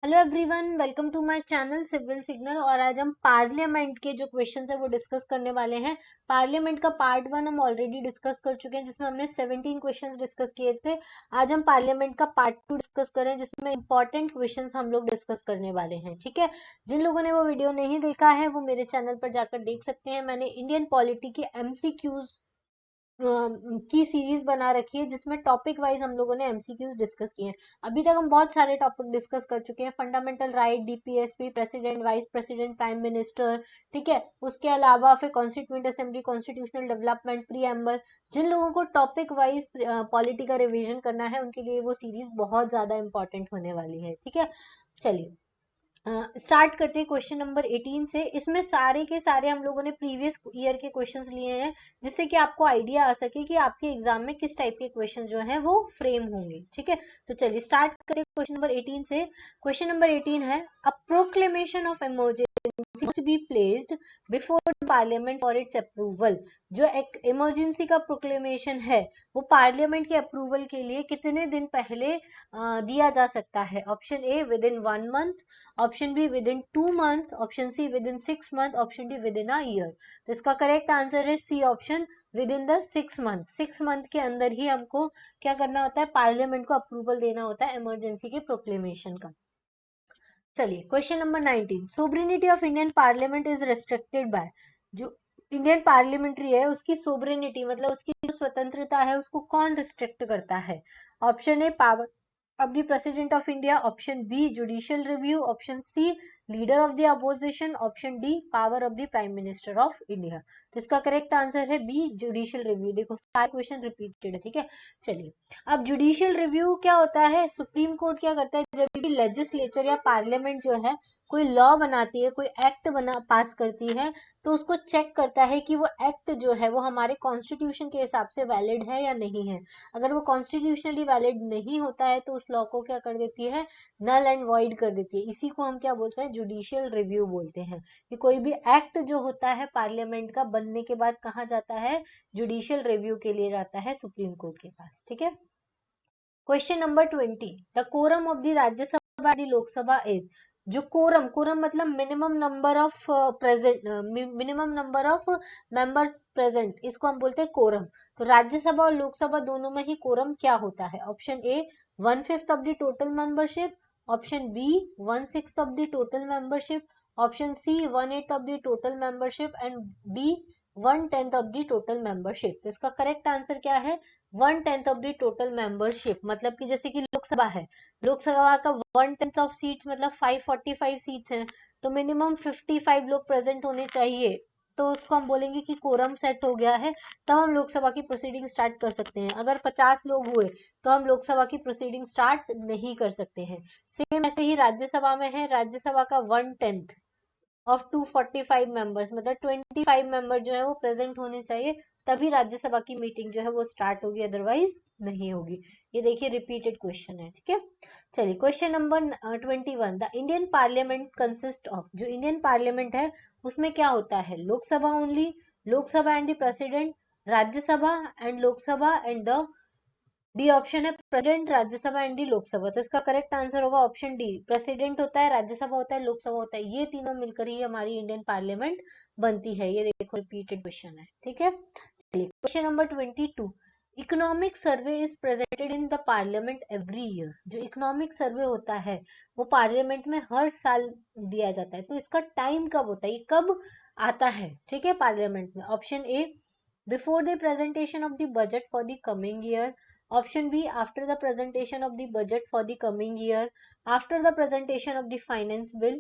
Hello everyone, welcome to my channel civil signal. और आज हम पार्लियामेंट के जो क्वेश्चंस है वो डिस्कस करने वाले हैं। पार्लियामेंट का पार्ट 1 हम ऑलरेडी डिस्कस कर चुके हैं, जिसमें हमने 17 क्वेश्चंस डिस्कस किए थे। आज हम पार्लियामेंट का पार्ट 2 डिस्कस करें, जिसमें इंपॉर्टेंट क्वेश्चंस हम लोग डिस्कस करने वाले हैं। ठीक है, जिन लोगों ने वो वीडियो नहीं देखा है वो मेरे चैनल पर जाकर देख सकते हैं। मैंने इंडियन पॉलिटी के MCQs की सीरीज बना रखी है, जिसमें टॉपिक वाइज हम लोगों ने एमसीक्यूज डिस्कस किए हैं। अभी तक हम बहुत सारे टॉपिक डिस्कस कर चुके हैं, fundamental right, DPSP, president, vice president, prime minister. ठीक है, उसके अलावा फिर constituent assembly, constitutional development, preamble. जिन लोगों को टॉपिक वाइज पॉलिटी का रिविजन करना है उनके लिए वो सीरीज बहुत ज्यादा इंपॉर्टेंट होने वाली है। ठीक है, चलिए स्टार्ट करते हैं क्वेश्चन नंबर 18 से। इसमें सारे के सारे हम लोगों ने प्रीवियस ईयर के क्वेश्चंस लिए हैं, जिससे कि आपको आइडिया आ सके कि आपके एग्जाम में किस टाइप के क्वेश्चन जो हैं वो फ्रेम होंगे। ठीक है, तो चलिए स्टार्ट करते हैं क्वेश्चन नंबर 18 से। क्वेश्चन नंबर 18 है, a proclamation of emergency must be placed before parliament for its approval। जो एक इमरजेंसी का प्रोक्लेमेशन है वो पार्लियामेंट के अप्रूवल के लिए कितने दिन पहले दिया जा सकता है? Option A within 1 month, option B within 2 month, option C within 6 month, option D within a year. तो इसका करेक्ट आंसर है C option, within the 6 month. 6 month के अंदर ही हमको क्या करना होता है? पार्लियामेंट को अप्रूवल देना होता है इमरजेंसी के प्रोक्लेमेशन का। चलिए question number 19, sovereignty of Indian parliament is restricted by. जो इंडियन पार्लियामेंट्री है उसकी सोवरेनिटी मतलब उसकी जो स्वतंत्रता है उसको कौन रिस्ट्रिक्ट करता है? Option A power of the president of India, option B judicial review, option C leader of the opposition, option D power of the prime minister of India। तो इसका करेक्ट आंसर है बी जुडिशियल रिव्यू। देखो सारे question repeated है। ठीक है, चलिए अब जुडिशियल रिव्यू क्या होता है? सुप्रीम कोर्ट क्या करता है, जब भी लेजिस्लेचर या पार्लियामेंट जो है कोई लॉ बनाती है, कोई एक्ट बना पास करती है, तो उसको चेक करता है कि वो एक्ट जो है वो हमारे कॉन्स्टिट्यूशन के हिसाब से वैलिड है या नहीं है। अगर वो कॉन्स्टिट्यूशनली वैलिड नहीं होता है तो उस लॉ को क्या कर देती है? नल एंड वॉइड कर देती है। इसी को हम क्या बोलते हैं? जुडिशियल रिव्यू बोलते हैं। कि कोई भी एक्ट जो होता है पार्लियामेंट का बनने के बाद कहाँ जाता है? जुडिशियल रिव्यू के लिए जाता है सुप्रीम कोर्ट के पास। ठीक है, question number 20, the quorum of the Rajya Sabha the Lok Sabha is. जो कोरम, कोरम मतलब minimum number of present, minimum number of members present, इसको हम बोलते हैं कोरम। तो राज्यसभा और लोकसभा दोनों में ही कोरम क्या होता है? Option A 1/5 of the total membership, option B 1/6 of the total membership, option C 1/8 of the total membership and D 1/10 of the total membership. तो इसका करेक्ट आंसर क्या है? 1/10 ऑफ द टोटल मेंबरशिप। मतलब कि जैसे कि लोकसभा है, लोकसभा का 1/10 ऑफ सीट्स मतलब 545 सीट्स हैं, तो मिनिमम 55 लोग प्रेजेंट होने चाहिए। तो उसको हम बोलेंगे कि कोरम सेट हो गया है, तब हम लोकसभा की प्रोसीडिंग स्टार्ट कर सकते हैं। अगर 50 लोग हुए तो हम लोकसभा की प्रोसीडिंग स्टार्ट नहीं कर सकते हैं। सेम ऐसे ही राज्यसभा में है, राज्यसभा का 1/10 ऑफ 245 मेंबर्स मतलब 25 मेंबर जो है वो प्रेजेंट होने चाहिए, तभी राज्यसभा की मीटिंग जो है वो स्टार्ट होगी, अदरवाइज नहीं होगी। ये देखिए रिपीटेड क्वेश्चन है। ठीक है, चलिए question number 21, the Indian parliament consist of. जो इंडियन पार्लियामेंट है उसमें क्या होता है? Lok Sabha only, Lok Sabha and the president, Rajya Sabha and Lok Sabha and the D option है president, Rajya Sabha and the Lok Sabha. तो इसका करेक्ट आंसर होगा ऑप्शन डी, प्रेसिडेंट होता है, राज्यसभा होता है, लोकसभा होता है, ये तीनों मिलकर ही हमारी इंडियन पार्लियामेंट बनती है। ये देखो रिपीटेड क्वेश्चन है। ठीक है, चलिए question number 22, economic survey is presented in the parliament every year. जो इकोनॉमिक सर्वे होता है वो पार्लियामेंट में हर साल दिया जाता है, तो इसका टाइम कब होता है, ये कब आता है? ठीक है, पार्लियामेंट में। Option A before the presentation of the budget for the coming year, option B after the presentation of the budget for the coming year, after the presentation of the finance bill,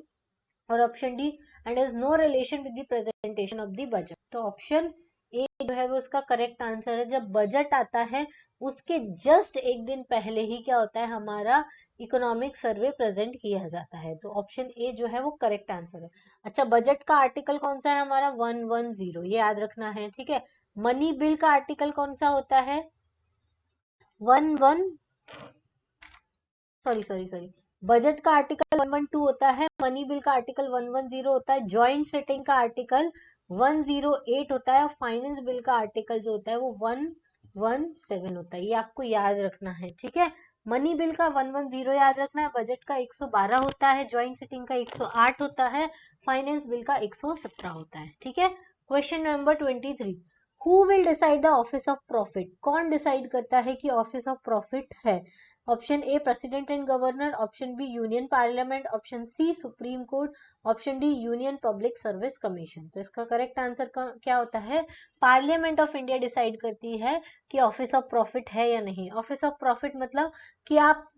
और option D and has no relation with the presentation of the budget. तो option A जो है वो उसका correct answer है। जब budget आता है उसके जस्ट एक दिन पहले ही क्या होता है? हमारा इकोनॉमिक सर्वे प्रेजेंट किया जाता है। तो ऑप्शन ए जो है वो करेक्ट आंसर है। अच्छा, बजट का आर्टिकल कौन सा है हमारा? 110, ये याद रखना है। ठीक है, मनी बिल का आर्टिकल कौन सा होता है? 11 सॉरी बजट का आर्टिकल 112 होता है, मनी बिल का आर्टिकल 110 होता है, ज्वाइंट सेटिंग का आर्टिकल 108 होता है, फाइनेंस बिल का आर्टिकल जो होता है वो 117 होता है। ये आपको याद रखना है। ठीक है, मनी बिल का 110 याद रखना है, बजट का 112 होता है, ज्वाइंट सिटिंग का 108 होता है, फाइनेंस बिल का 117 होता है। ठीक है, question number 23, who will decide the office of profit, कौन डिसाइड करता है कि ऑफिस ऑफ प्रॉफिट है? Option A president and governor, option B union parliament, option C supreme court, option D union public service commission. तो इसका correct answer क्या होता है? पार्लियामेंट ऑफ इंडिया डिसाइड करती है कि ऑफिस ऑफ प्रॉफिट है या नहीं। ऑफिस ऑफ प्रॉफिट मतलब कि आप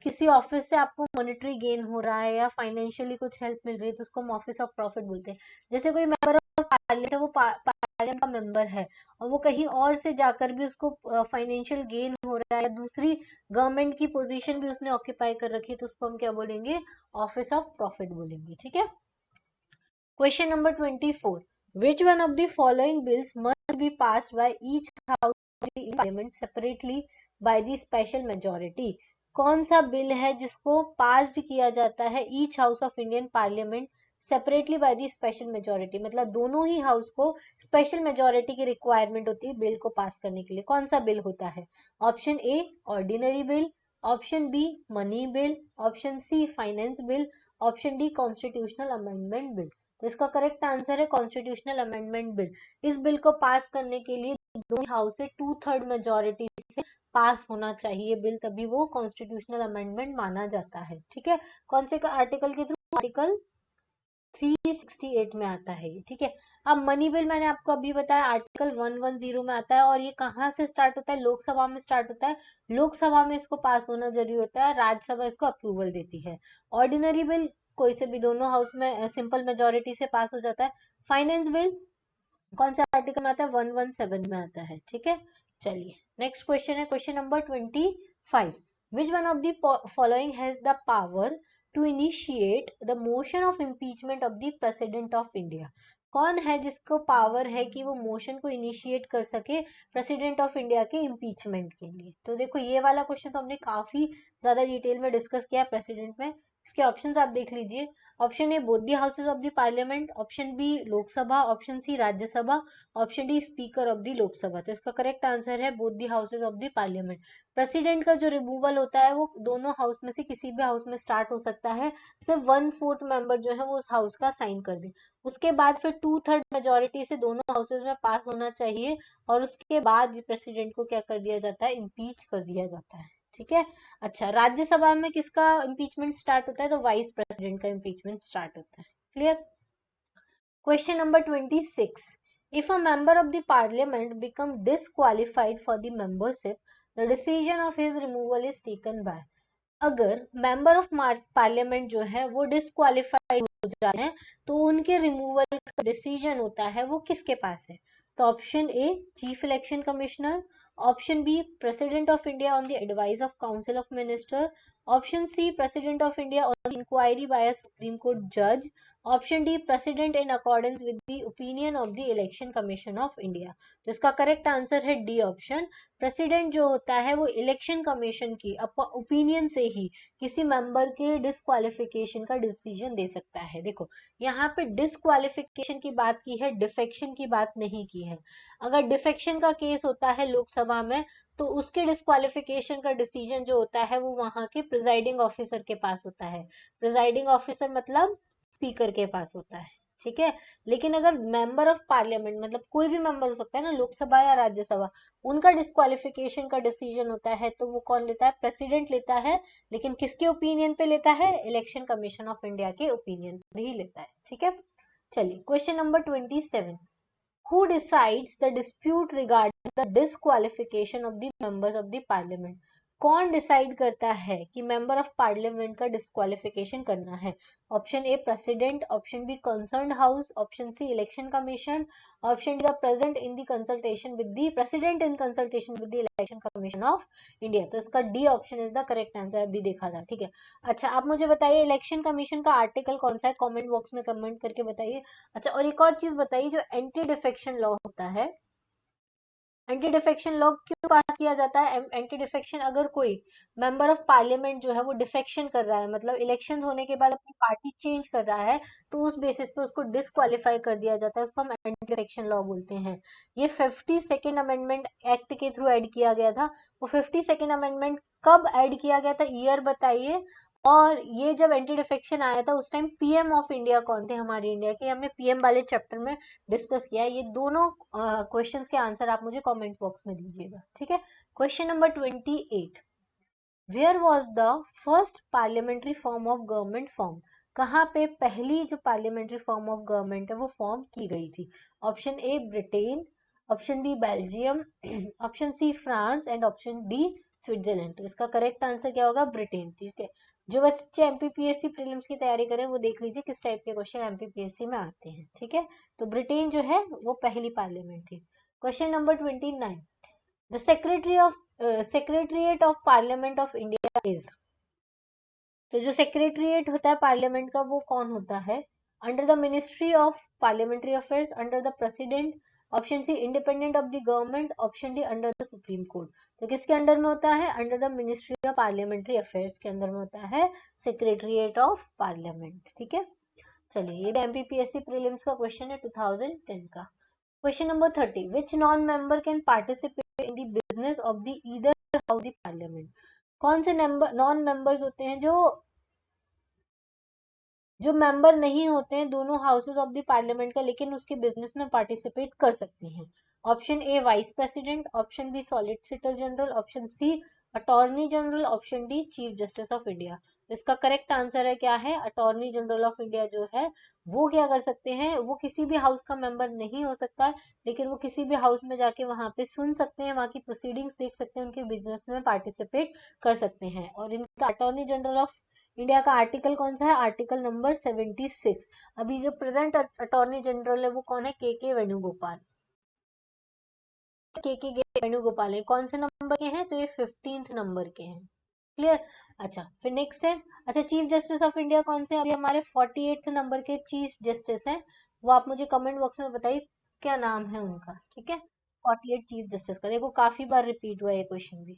किसी ऑफिस से आपको मॉनेटरी गेन हो रहा है या फाइनेंशियली कुछ हेल्प मिल रही है, तो उसको हम ऑफिस ऑफ प्रॉफिट बोलते हैं। जैसे कोई मेंबर ऑफ पार्लियामेंट है, वो पार्लियामेंट का मेंबर है और वो कहीं और से जाकर भी उसको फाइनेंशियल गेन हो रहा है या दूसरी गवर्नमेंट की पोजीशन भी उसने ऑक्यूपाई कर रखी है, तो उसको हम क्या बोलेंगे? ऑफिस ऑफ प्रॉफिट बोलेंगे। ठीक है, question number 24, which one of the following bills must be passed by each house of the parliament separately by the special majority? कौन सा बिल है जिसको पास्ड किया जाता है each house of Indian parliament separately by the special majority, मतलब दोनों ही house को स्पेशल मेजोरिटी की रिक्वायरमेंट होती है बिल को पास करने के लिए। कौन सा बिल होता है? Option A ordinary bill, option B money bill, option C finance bill, option D constitutional amendment bill. तो इसका करेक्ट आंसर है कॉन्स्टिट्यूशनल अमेंडमेंट बिल। इस बिल को पास करने के लिए दोनों हाउस से 2/3 मेजोरिटी से पास होना चाहिए बिल, तभी वो कॉन्स्टिट्यूशनल अमेंडमेंट माना जाता है। ठीक है, कौन से आर्टिकल के थ्रू? आर्टिकल 368 में आता है। ठीक है, अब मनी बिल मैंने आपको अभी बताया आर्टिकल 110 में आता है और ये कहाँ से स्टार्ट होता है? लोकसभा में स्टार्ट होता है। लोकसभा में इसको पास होना जरूरी होता है, राज्यसभा इसको अप्रूवल देती है। ऑर्डिनरी बिल कोई से भी दोनों हाउस में सिंपल मेजोरिटी से पास हो जाता है। फाइनेंस बिल कौन सा आर्टिकल में आता है? 117 में आता है। ठीक है, चलिए नेक्स्ट क्वेश्चन है question number 25, which one of the following has the power to initiate the motion of impeachment of the president of India? कौन है जिसको पावर है कि वो मोशन को इनिशिएट कर सके प्रेसिडेंट ऑफ इंडिया के इम्पीचमेंट के लिए? तो देखो ये वाला क्वेश्चन तो हमने काफी ज्यादा डिटेल में डिस्कस किया प्रेसिडेंट में। इसके ऑप्शंस आप देख लीजिए। Option A both the houses of the parliament, option B Lok Sabha, option C Rajya Sabha, option D speaker of the Lok Sabha. तो इसका करेक्ट आंसर है both the houses of the parliament. President का जो रिमूवल होता है वो दोनों हाउस में से किसी भी हाउस में स्टार्ट हो सकता है, सिर्फ 1/4 मेंबर जो है वो उस हाउस का साइन कर दे। उसके बाद फिर 2/3 मेजोरिटी से दोनों हाउसेज में पास होना चाहिए और उसके बाद प्रेसिडेंट को क्या कर दिया जाता है? इम्पीच कर दिया जाता है। ठीक है, अच्छा राज्यसभा में किसका इम्पीचमेंट स्टार्ट होता है? तो वाइस प्रेसिडेंट का इम्पीचमेंट स्टार्ट होता है। Clear? Question number 26, if a member of the parliament become disqualified for the membership, the decision of his removal is taken by? अगर मेंबर ऑफ पार्लियामेंट जो है वो डिस्क्वालिफाइड हो जाते हैं तो उनके रिमूवल का डिसीजन होता है वो किसके पास है? तो option A chief election commissioner, option B president of India on the advice of council of minister, option C president of India on inquiry by a supreme court जज, option D president in accordance with the opinion of the election commission of India. तो इसका correct answer है D option. President जो होता है वो election commission की opinion से ही किसी मेंबर के डिस्क्वालिफिकेशन का डिसीजन दे सकता है। देखो यहाँ पे डिस्क्वालिफिकेशन की बात की है, डिफेक्शन की बात नहीं की है। अगर डिफेक्शन का केस होता है लोकसभा में तो उसके डिस्क्वालिफिकेशन का डिसीजन जो होता है वो वहां के प्रिजाइडिंग ऑफिसर के पास होता है। प्रिजाइडिंग ऑफिसर मतलब स्पीकर के पास होता है। ठीक है, लेकिन अगर मेंबर ऑफ पार्लियामेंट मतलब कोई भी मेंबर हो सकता है ना, लोकसभा या राज्यसभा, उनका डिस्क्वालिफिकेशन का डिसीजन होता है तो वो कौन लेता है? प्रेसिडेंट लेता है। लेकिन किसके ओपिनियन पे लेता है? इलेक्शन कमीशन ऑफ इंडिया के ओपिनियन पे ही लेता है। ठीक है, चलिए question number 27, who decides the dispute regarding the disqualification of the members of the parliament? कौन डिसाइड करता है कि मेंबर ऑफ पार्लियामेंट का डिस्क्वालिफिकेशन करना है? Option A president, option B concerned house, option C election commission, option D the present in the consultation with the president in consultation with the election commission of India. तो इसका D option is the correct answer, अभी देखा था। ठीक है, अच्छा आप मुझे बताइए इलेक्शन कमीशन का आर्टिकल कौन सा है? कमेंट बॉक्स में कमेंट करके बताइए। अच्छा और एक और चीज बताइए, जो एंटी डिफेक्शन लॉ होता है एंटी डिफेक्शन लॉ क्यों पास किया जाता है? एंटी डिफेक्शन, अगर कोई मेंबर ऑफ पार्लियामेंट जो है वो डिफेक्शन कर रहा है, मतलब इलेक्शन होने के बाद अपनी पार्टी चेंज कर रहा है, तो उस बेसिस पे उसको डिस्क्वालीफाई कर दिया जाता है, उसको हम एंटी डिफेक्शन लॉ बोलते हैं। ये 52nd अमेंडमेंट एक्ट के थ्रू ऐड किया गया था। वो 52nd अमेंडमेंट कब ऐड किया गया था, ईयर बताइए। और ये जब एंटी डिफेक्शन आया था उस टाइम पीएम ऑफ इंडिया कौन थे हमारी इंडिया के, हमने पीएम वाले चैप्टर में डिस्कस किया है। ये दोनों क्वेश्चंस के आंसर आप मुझे कमेंट बॉक्स में दीजिएगा, ठीक है। Question number 28, where was the first parliamentary form of government form? कहाँ पे पहली जो पार्लियामेंट्री फॉर्म ऑफ गवर्नमेंट है वो फॉर्म की गई थी? Option A Britain, option B Belgium, option C France and option D Switzerland. तो इसका करेक्ट आंसर क्या होगा? ब्रिटेन, ठीक है। जो बच्चे एमपीपीएससी प्रीलिम्स की तैयारी करें वो देख लीजिए किस टाइप के क्वेश्चन एमपीपीएससी में आते हैं, ठीक है। तो ब्रिटेन जो है वो पहली पार्लियामेंट थी। Question number 29, the secretariat of parliament of India is? तो जो सेक्रेटरीट होता है पार्लियामेंट का वो कौन होता है? Under the ministry of parliamentary affairs, under the president, option C independent of the government, option D under the supreme court. तो किसके अंडर में होता है? Under the ministry of parliamentary affairs के अंदर में होता है सेक्रेटरीट ऑफ पार्लियामेंट, ठीक है। चलिए, ये भी एमपीपीएससी प्रीलिम्स का क्वेश्चन है 2010 का। Question number 30, which non member can participate in the business of the either house the parliament? कौन से नॉन मेंबर्स होते हैं जो मेंबर नहीं होते हैं दोनों हाउसेस ऑफ द पार्लियामेंट का, लेकिन उसके बिजनेस में पार्टिसिपेट कर सकते हैं? Option A vice president, option B solicitor general, option C attorney general, option D chief justice of India. इसका करेक्ट आंसर है क्या है? अटॉर्नी जनरल ऑफ इंडिया जो है वो क्या कर सकते हैं? वो किसी भी हाउस का मेंबर नहीं हो सकता है, लेकिन वो किसी भी हाउस में जाके वहां पे सुन सकते हैं, वहां की प्रोसीडिंग्स देख सकते हैं, उनके बिजनेस में पार्टिसिपेट कर सकते हैं। और इनका अटॉर्नी जनरल ऑफ इंडिया का आर्टिकल कौन सा है? Article number 76। अभी जो प्रेजेंट अटॉर्नी जनरल है वो कौन है? के वेणुगोपाल। के वेणुगोपाल है। कौन से नंबर के हैं? तो ये 15th नंबर के हैं। क्लियर? अच्छा, फिर नेक्स्ट है, अच्छा चीफ जस्टिस ऑफ इंडिया कौन से? अभी हमारे 48th नंबर के चीफ जस्टिस हैं, वो आप मुझे कमेंट बॉक्स में बताइए क्या नाम है उनका, ठीक है। 48 चीफ जस्टिस का, देखो काफी बार रिपीट हुआ है ये क्वेश्चन भी।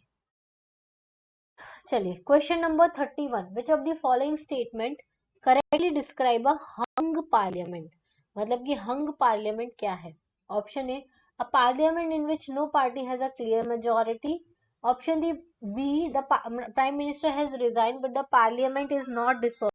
चलिए, question number 31, which of the following statement correctly describe a hung parliament? मतलब कि हंग पार्लियामेंट क्या है? Option A, a parliament in which no party has a clear majority, option D B, the prime minister has resign but the parliament is not dissolve,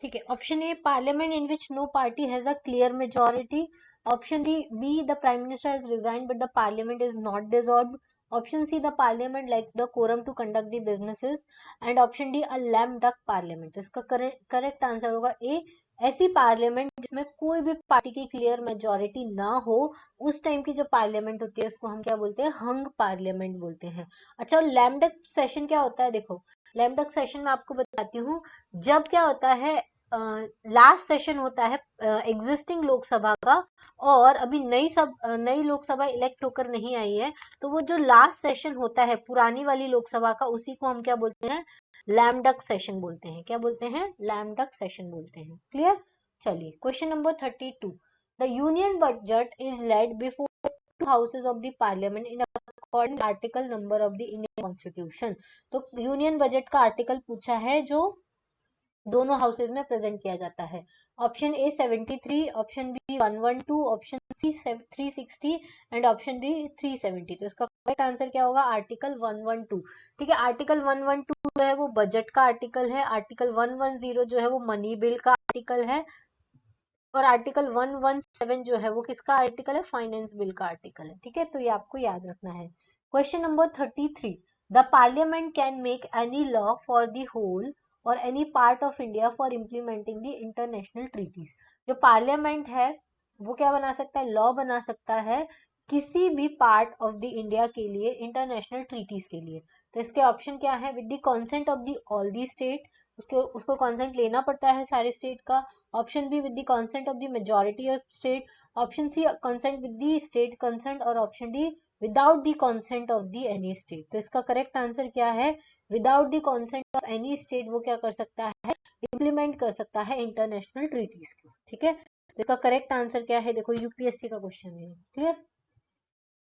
ठीक है। Option A, parliament in which no party has a clear majority, option D B, the prime minister has resign but the parliament is not dissolve, option C, the parliament lacks the quorum to conduct the businesses, and option D, a lame duck parliament. इसका correct answer होगा A, ऐसी parliament जिसमें कोई भी party की clear majority ना हो, उस टाइम की जो पार्लियामेंट होती है उसको हम क्या बोलते हैं? हंग पार्लियामेंट बोलते हैं। अच्छा, लैम डक सेशन क्या होता है? देखो, लैम डक सेशन में आपको बताती हूँ, जब क्या होता है, लास्ट सेशन होता है एग्जिस्टिंग लोकसभा का, और अभी नई लोकसभा इलेक्ट होकर नहीं आई है, तो वो जो लास्ट सेशन होता है पुरानी वाली लोकसभा का, उसी को हम क्या बोलते हैं? लैम डक सेशन बोलते हैं। क्या बोलते हैं? लैम डक सेशन बोलते हैं। क्लियर? चलिए, question number 32, the union budget is laid before to houses of the parliament in according article number of the Indian constitution. तो यूनियन बजट का आर्टिकल पूछा है जो दोनों हाउसेज में प्रेजेंट किया जाता है। Option A 73, option B 112, option C 360 and option D 370। तो इसका करेक्ट आंसर क्या होगा? आर्टिकल 112, ठीक है। आर्टिकल 112 जो है वो बजट का आर्टिकल है, आर्टिकल 110 जो है वो मनी बिल का आर्टिकल है, और आर्टिकल 117 जो है वो किसका आर्टिकल है? फाइनेंस बिल का आर्टिकल है, ठीक है। तो ये आपको याद रखना है। Question number 33, the parliament can make any law for the whole or any part of India for implementing the international treaties. जो पार्लियामेंट है वो क्या बना सकता है? लॉ बना सकता है किसी भी पार्ट ऑफ द इंडिया के लिए, इंटरनेशनल ट्रीटीज के लिए। तो इसके ऑप्शन क्या है? With the consent of the all the state, उसको कंसेंट लेना पड़ता है सारे स्टेट का। Option B, with the consent of the majority of state, option C, consent with the state consent, और option D, without the consent of the any state. तो इसका correct answer क्या है? Without the consent of any state वो क्या कर सकता है? इम्प्लीमेंट कर सकता है इंटरनेशनल ट्रीटीज को, ठीक है। तो इसका करेक्ट आंसर क्या है? देखो, यूपीएससी का क्वेश्चन है। क्लियर?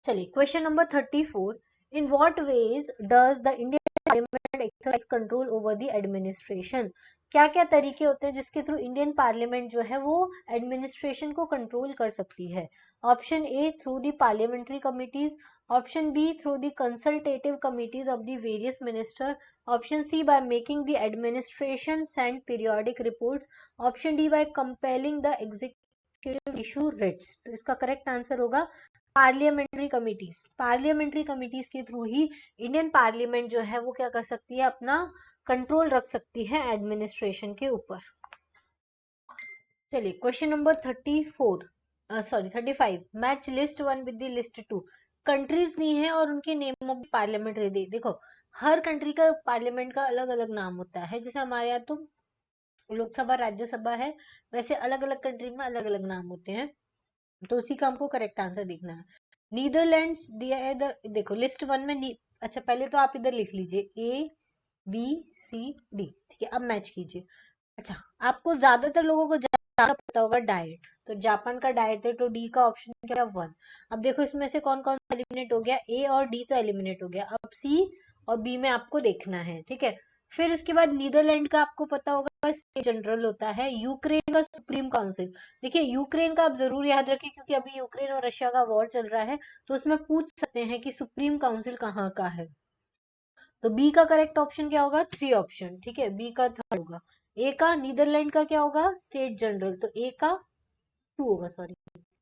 चलिए question number 34, in what ways does the Indian parliament exercise control over the administration? क्या क्या तरीके होते हैं जिसके थ्रू इंडियन पार्लियामेंट जो है वो एडमिनिस्ट्रेशन को कंट्रोल कर सकती है? Option A, through the parliamentary committees, option B, through the consultative committees of the various minister, option C, by making the administration send periodic reports, option D, by compelling the executive issue writs. तो इसका correct answer होगा parliamentary committees. Parliamentary committees के through ही Indian parliament जो है वो क्या कर सकती है, अपना कंट्रोल रख सकती है एडमिनिस्ट्रेशन के ऊपर। चलिए question number 35, match list 1 with the list 2। Countries दी है और उनके नेम ऑफ पार्लियामेंट दी। देखो हर कंट्री का पार्लियामेंट का अलग अलग नाम होता है, जैसे हमारे यहाँ तो लोकसभा राज्यसभा है, वैसे अलग अलग कंट्री में अलग अलग नाम होते हैं, तो उसी का हमको करेक्ट आंसर देखना है। नीदरलैंड्स दिया है इधर, देखो लिस्ट 1 में अच्छा पहले तो आप इधर लिख लीजिए A B C D, ठीक है। अब मैच कीजिए। अच्छा आपको ज्यादातर लोगों को ज्यादा पता होगा डाइट, तो जापान का डाइट है, तो डी का ऑप्शन क्या, 1। अब देखो इसमें से कौन कौन एलिमिनेट हो गया, ए और डी तो एलिमिनेट हो गया, अब सी और बी में आपको देखना है, ठीक है। फिर इसके बाद नीदरलैंड का आपको पता होगा स्टेट जनरल होता है, यूक्रेन का सुप्रीम काउंसिल। देखिए यूक्रेन का आप जरूर याद रखें क्योंकि अभी यूक्रेन और रशिया का वॉर चल रहा है, तो उसमें पूछ सकते हैं कि सुप्रीम काउंसिल कहाँ का है। तो बी का करेक्ट ऑप्शन क्या होगा, 3 ऑप्शन, ठीक है, बी का 3rd होगा। ए का नीदरलैंड का क्या होगा, स्टेट जनरल, तो ए का 2 होगा, सॉरी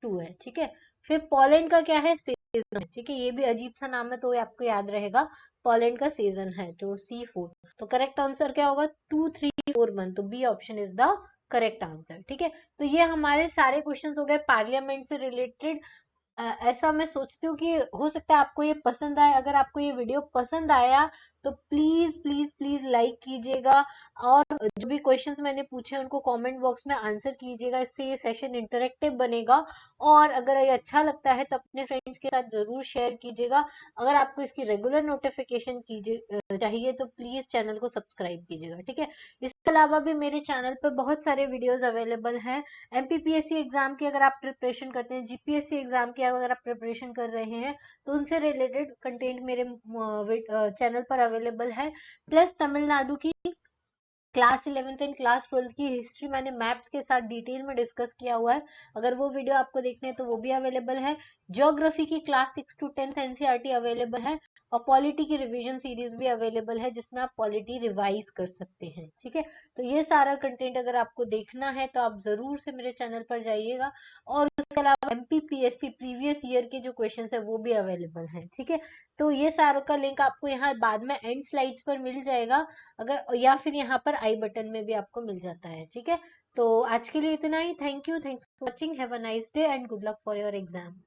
2 है, ठीक है। फिर पोलैंड का क्या है, सेजन, ठीक है, ये भी अजीब सा नाम है तो ये आपको याद रहेगा, पोलैंड का सीजन है, तो C4। तो करेक्ट आंसर क्या होगा, 2 3 4 1, तो B option is the correct answer, ठीक है। तो ये हमारे सारे क्वेश्चंस हो गए पार्लियामेंट से रिलेटेड। ऐसा मैं सोचती हूँ कि हो सकता है आपको ये पसंद आए। अगर आपको ये वीडियो पसंद आया तो प्लीज प्लीज प्लीज लाइक कीजिएगा, और जो भी क्वेश्चंस मैंने पूछे उनको कमेंट बॉक्स में आंसर कीजिएगा, इससे ये सेशन इंटरेक्टिव बनेगा। और अगर ये अच्छा लगता है तो अपने फ्रेंड्स के साथ जरूर शेयर कीजिएगा। अगर आपको इसकी रेगुलर नोटिफिकेशन चाहिए तो प्लीज चैनल को सब्सक्राइब कीजिएगा, ठीक है। इसके अलावा भी मेरे चैनल पर बहुत सारे वीडियोज अवेलेबल हैं। MPPSC एग्जाम की अगर आप प्रिपरेशन करते हैं, GPSC एग्जाम की अगर आप प्रिपरेशन कर रहे हैं, तो उनसे रिलेटेड कंटेंट मेरे चैनल पर अवेलेबल है। प्लस तमिलनाडु की class 11th and class 12th की हिस्ट्री मैंने मैप्स के साथ डिटेल में डिस्कस किया हुआ है, अगर वो वीडियो आपको देखने हैं तो वो भी अवेलेबल है। ज्योग्राफी की class 6 to 10th NCERT available है, और पॉलिटी की रिवीजन सीरीज भी अवेलेबल है जिसमें आप पॉलिटी रिवाइज कर सकते हैं, ठीक है। तो ये सारा कंटेंट अगर आपको देखना है तो आप जरूर से मेरे चैनल पर जाइएगा। और उसके अलावा MPPSC प्रीवियस ईयर के जो क्वेश्चन है वो भी अवेलेबल है, ठीक है। तो ये सारों का लिंक आपको यहाँ बाद में एंड स्लाइड्स पर मिल जाएगा, अगर या फिर यहाँ पर आई बटन में भी आपको मिल जाता है, ठीक है। तो आज के लिए इतना ही। Thank you, thanks for watching, have a nice day and good luck for your exam.